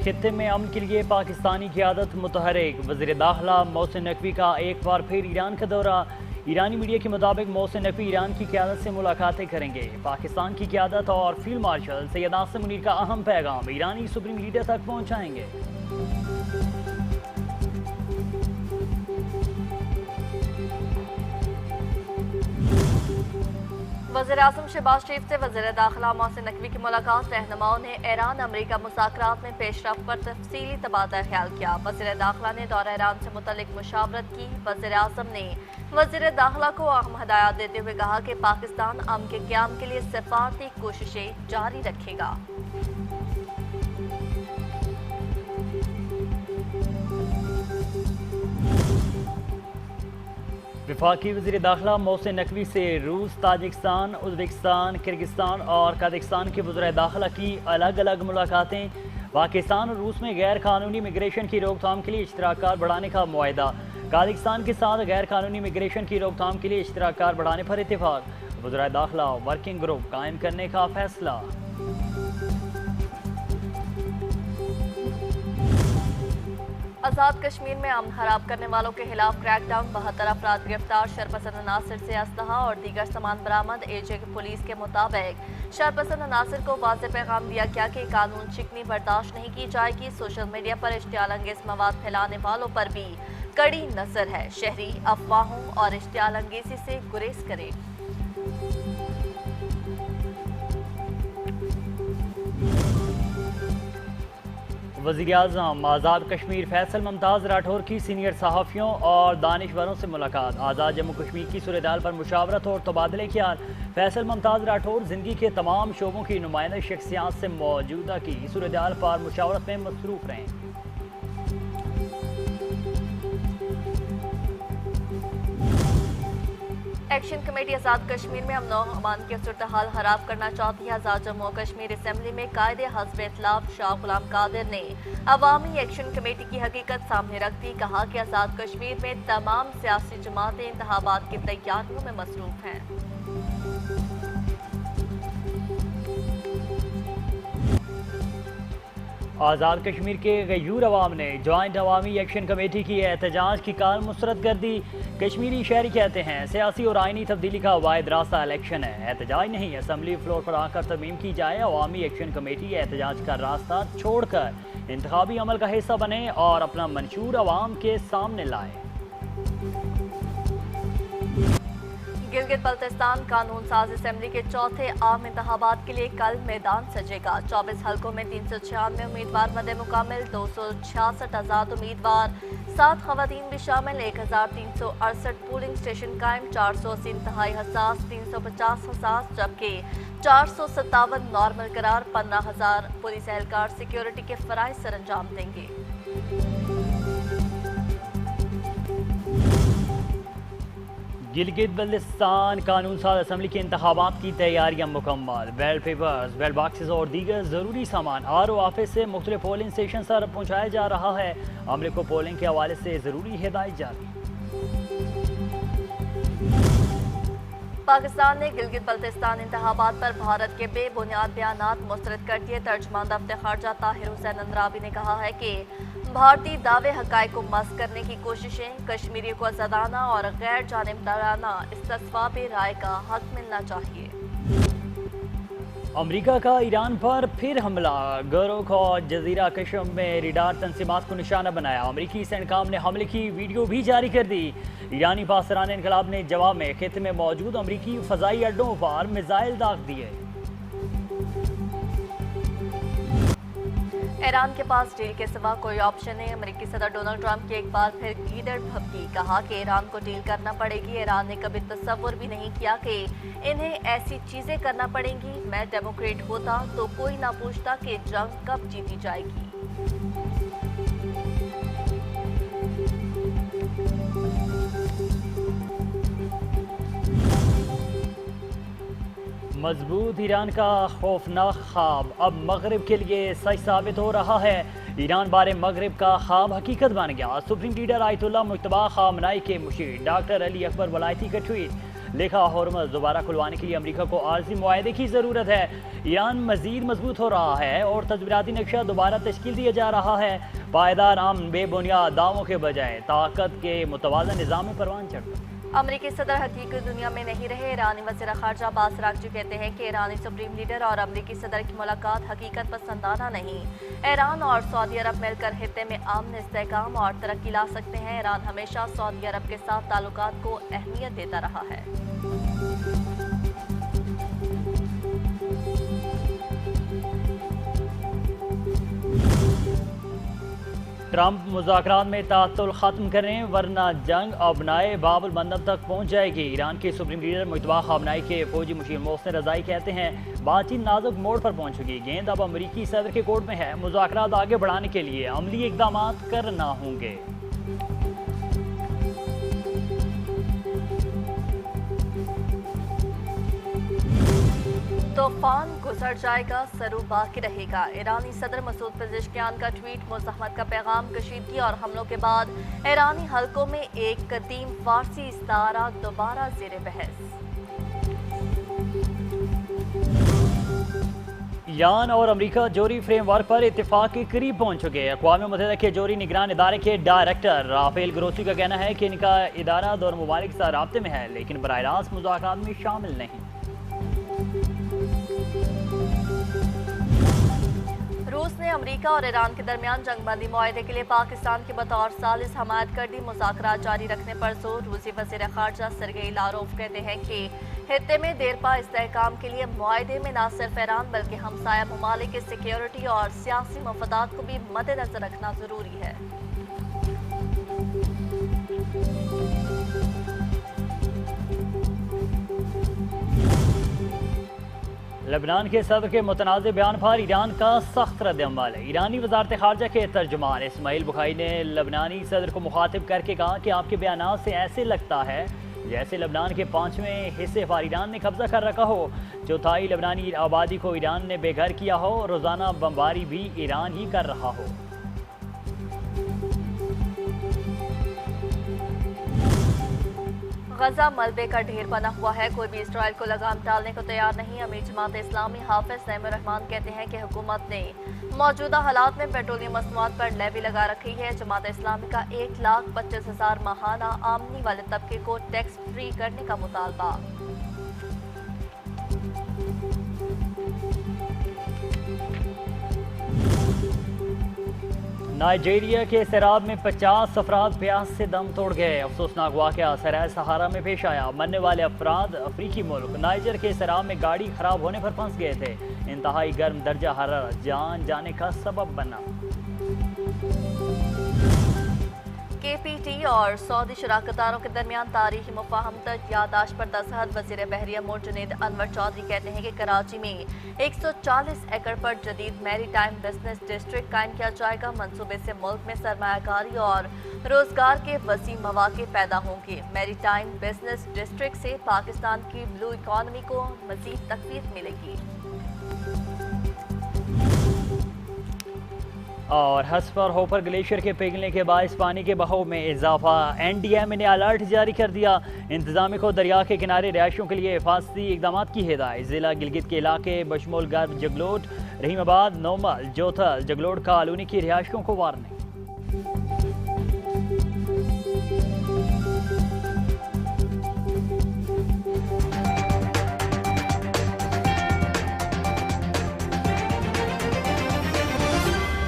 खित्ते में अमन के लिए पाकिस्तानी क़यादत मुतहरिक। वज़ीर दाखिला मोहसिन नकवी का एक बार फिर ईरान का दौरा। ईरानी मीडिया के मुताबिक मोहसिन नकवी ईरान की क़यादत से मुलाकातें करेंगे। पाकिस्तान की क़यादत और फील्ड मार्शल सैयद आसिम मुनीर का अहम पैगाम ईरानी सुप्रीम लीडर तक पहुँचाएंगे। वज़ीर-ए-आज़म शहबाज शरीफ से वज़ीर दाखिला मोहसिन नकवी की मुलाकात। रहनुमाओं ने ईरान अमरीका मुज़ाकरात में पेशरफ्त पर तफसीली तबादला ख्याल किया। वज़ीर दाखिला ने दौरा ईरान से मुतल्लिक मुशावरत की। वज़ीर-ए-आज़म ने वज़ीर दाखिला को अहम हदायत देते हुए कहा कि पाकिस्तान अमन के क़याम के लिए सिफारती कोशिशें जारी रखेगा। वफाकी वज़ीर दाखिला मोहसिन नकवी से रूस, ताजिकिस्तान, उज़्बेकिस्तान, किर्गिस्तान और कजाकिस्तान के वज़ीर दाखिला की अलग अलग मुलाकातें। पाकिस्तान और रूस में गैर कानूनी इमिग्रेशन की रोकथाम के लिए इश्तराकार बढ़ाने का मुआहदा। कजाकिस्तान के साथ गैर कानूनी इमिग्रेशन की रोकथाम के लिए इश्तराकार बढ़ाने पर इत्तेफाक। वज़ीर दाखिला वर्किंग ग्रुप कायम करने का फैसला। आज़ाद कश्मीर में अमन खराब करने वालों के खिलाफ क्रैकडाउन। 72 अफराद गिरफ्तार। शरपसंद अनासर से असलहा और दीगर सामान बरामद। एजे पुलिस के मुताबिक शरपसंद अनासर को वाज़ेह पैगाम दिया गया कि कानून शिकनी बर्दाश्त नहीं की जाएगी। सोशल मीडिया पर इश्तियाल अंगेज मवाद फैलाने वालों पर भी कड़ी नजर है। शहरी अफवाहों और इश्तियाल अंगेजी से गुरेज करें। वज़ीर-ए-आज़म आज़ाद कश्मीर फैसल मुमताज़ राठौर की सीनियर सहाफ़ियों और दानिशवरों से मुलाकात। आज़ाद जम्मू कश्मीर की सूरत-ए-हाल पर मुशावरत और तबादले ख्याल। फैसल मुमताज़ राठौर ज़िंदगी के तमाम शोबों की नुमाइंदा शख्सियात से मौजूदा की सूरत-ए-हाल पर मुशावरत में मसरूफ़ रहें। एक्शन कमेटी आज़ाद कश्मीर में अमन और अमान की सूरत हाल खराब करना चाहती है। आज़ाद जम्मू और कश्मीर असम्बली में कायदे हस्ब इतलाफ शाह गुलाम कादिर ने अवामी एक्शन कमेटी की हकीकत सामने रख दी। कहा कि आज़ाद कश्मीर में तमाम सियासी जमातें इंतखाबात की तैयारियों में मसरूफ हैं। आज़ाद कश्मीर के गयूर अवाम ने जॉइंट अवामी एक्शन कमेटी की एहतजाज की काल मुस्तरद कर दी। कश्मीरी शहरी कहते हैं सियासी और आइनी तब्दीली का वाहिद रास्ता इलेक्शन है, एहतजाज नहीं। असम्बली फ्लोर पर आकर तरमीम की जाए। अवामी एक्शन कमेटी एहतजाज का रास्ता छोड़कर इंतखाबी अमल का हिस्सा बने और अपना मंशूर अवाम के सामने लाए। गिलगित बल्तिस्तान कानून साज असम्बली के चौथे आम इंतखाबात के लिए कल मैदान सजेगा। 24 हल्कों में 396 उम्मीदवार मदे मुकामिल। 266 आज़ाद उम्मीदवार, 7 खवातीन भी शामिल। 1368 पोलिंग स्टेशन कायम। 480 इंतहाई हसास, 350 हसास, जबकि 457 नॉर्मल करार। 15,000 पुलिस एहलकार सिक्योरिटी के फराइज सर अंजाम देंगे। गिलगित बल्तिस्तान कानून साज असम्बली के इंतखाबात की तैयारियां मुकम्मल। बैलेट पेपर्स, बैलेट बॉक्सेस और दीगर ज़रूरी सामान आरओ ऑफिस से मुख्तलिफ पोलिंग स्टेशन पर पहुँचाया जा रहा है। अमले को पोलिंग के हवाले से ज़रूरी हिदायत जारी। पाकिस्तान ने गिलगित बल्तिस्तान इंतखाबात पर भारत के बेबुनियाद बयानात मुस्तरद कर दिए। तर्जुमान दफ्तर खारजा ताहिर हुसैन अंद्राबी ने कहा है कि भारतीय दावे हक़ाइक़ को मस्क करने की कोशिशें, कश्मीरियों को आज़ादाना और गैर जानिबदाराना इस्तिस्वाब राय का हक मिलना चाहिए। अमेरिका का ईरान पर फिर हमला। गरोख और जजीरा कश्म में रिडार तंजीमात को निशाना बनाया। अमरीकी सेंटकॉम ने हमले की वीडियो भी जारी कर दी। ईरानी पासरान इनकलाब ने जवाब में खित्ते में मौजूद अमरीकी फ़ज़ाई अड्डों पर मिसाइल दाग दिए। ईरान के पास डील के सिवा कोई ऑप्शन नहीं। अमेरिकी सदर डोनाल्ड ट्रंप की एक बार फिर गीदड़ भभकी। कहा कि ईरान को डील करना पड़ेगी। ईरान ने कभी तस्वुर भी नहीं किया कि इन्हें ऐसी चीजें करना पड़ेंगी। मैं डेमोक्रेट होता तो कोई ना पूछता कि जंग कब जीती जाएगी। मजबूत ईरान का खौफनाक ख्वाब अब मगरब के लिए सच साबित हो रहा है। ईरान बारे मगरब का ख्वाब हकीकत बन गया। Supreme leader Ayatollah Mojtaba Khamenei के मुशीर डॉक्टर अली अकबर वलायती का ट्वीट। लिखा हरमुज़ दोबारा खुलवाने के लिए अमेरिका को आर्जी मुआहदे की ज़रूरत है। ईरान मज़ीद मजबूत हो रहा है और तजवीराती नक्शा दोबारा तश्कील दिया जा रहा है। पायदार अमन बेबुनियाद दावों के बजाय ताकत के मुतवाज़न निज़ाम में परवान चढ़ता। अमरीकी सदर हकीकी दुनिया में नहीं रहे। ईरानी वज़ीर ख़ारजा अब्बास अराग़ची कहते हैं कि ईरानी सुप्रीम लीडर और अमरीकी सदर की मुलाकात हकीकत पसंदाना नहीं। ईरान और सऊदी अरब मिलकर खित्ते में अमन, इस्तेहकाम और तरक्की ला सकते हैं। ईरान हमेशा सऊदी अरब के साथ ताल्लुकात को अहमियत देता रहा है। ट्रंप मुज़ाकरात में तातुल ख़त्म करें वरना जंग अबनाए बाबुल मंदब तक पहुँच जाएगी। ईरान के सुप्रीम लीडर मुज्तबा ख़ामनेई के फौजी मुशीर मोहसिन रज़ाई कहते हैं बातचीत नाजुक मोड़ पर पहुँच चुकी। गेंद अब अमरीकी सदर के कोर्ट में है। मुज़ाकरात आगे बढ़ाने के लिए अमली इक़दाम करना होंगे। तूफान गुजर जाएगा, सरू बाकी रहेगा। ईरानी सदर मसूद पेज़ेश्कियान का ट्वीट, मुज़ाहमत का पैगाम। कशीदगी और हमलों के बाद ईरानी हलकों में एक कदीम फारसी इस्तारा दोबारा ज़ेरे बहस। ईरान और अमेरिका जोरी फ्रेमवर्क पर इत्तेफाक के करीब पहुंच चुके हैं। अक़वाम मुत्तहिदा के जोरी निगरान इदारे के डायरेक्टर राफेल ग्रोसी का कहना है कि इनका इदारा दोनों ममालिक के साथ राब्ते में है, लेकिन बराह रास्त मुज़ाकरात में शामिल नहीं। रूस ने अमेरिका और ईरान के दरमियान जंगबंदी मुआहदे के लिए पाकिस्तान की बतौर सालिस हमायत कर दी। मुज़ाकरात जारी रखने पर जोर। रूसी वज़ीर ख़ारजा सरगेई लारोव कहते हैं कि खित्ते में देरपा इस्तेहकाम के लिए मुआहदे में न सिर्फ ईरान बल्कि हमसाया ममालिक की सिक्योरिटी और सियासी मफादात को भी मद्देनजर रखना जरूरी है। लेबनान के सदर के मुतनाज़ बयान पर ईरान का सख्त रद्द-ए-अमल। ईरानी वज़ारत ख़ारजा के तर्जुमान इस्माइल बुखारी ने लेबनानी सदर को मुखातिब करके कहा कि आपके बयानात से ऐसे लगता है जैसे लेबनान के 5वें हिस्से पर ईरान ने कब्जा कर रखा हो। चौथाई लेबनानी आबादी को ईरान ने बेघर किया हो। रोज़ाना बमबारी भी ईरान ही कर रहा हो। गजा मलबे का ढेर बना हुआ है। कोई भी इसराइल को लगाम डालने को तैयार नहीं। अमीर जमात इस्लामी हाफिज नईमुर रहमान कहते हैं कि हुकूमत ने मौजूदा हालात में पेट्रोलियम मसनूआत पर लेवी लगा रखी है। जमात इस्लामी का 1,25,000 माहाना आमदनी वाले तबके को टैक्स फ्री करने का मुतालबा। नाइजीरिया के सैराब में 50 अफराद प्यास से दम तोड़ गए। अफसोसनाक वाक़या सराय सहारा में पेश आया। मरने वाले अफराद अफ्रीकी मुल्क नाइजर के सैराब में गाड़ी खराब होने पर फंस गए थे। इंतहाई गर्म दर्जा हरारत जान जाने का सबब बना। KPT और सऊदी शराकतदारों के दरमियान तारीखी मुफाहमत यादाश्त पर दस्तखत। वज़ीर बहरिया मोर जुनैद अनवर चौधरी कहते हैं कि कराची में 140 एकड़ पर जदीद मैरी टाइम बिजनेस डिस्ट्रिक्ट कायम किया जाएगा। मंसूबे से मुल्क में सरमायाकारी और रोजगार के वसी मौके पैदा होंगे। मैरी टाइम बिजनेस डिस्ट्रिक्ट से पाकिस्तान की ब्लू इकॉनमी को मजीद तक़वीत मिलेगी। और हस्पर होपर ग्लेशियर के पिघलने के बायस पानी के बहाव में इजाफा। NDMA ने अलर्ट जारी कर दिया। इंतजामिया को दरिया के किनारे रिहायशियों के लिए हिफाजती इकदाम की हिदायत। जिला गिलगित के इलाके बशमोल गर्ब जगलोट, रहीमाबाद, नोमल, जोथल, जगलोट कॉलोनी की रिहायशियों को वार्निंग।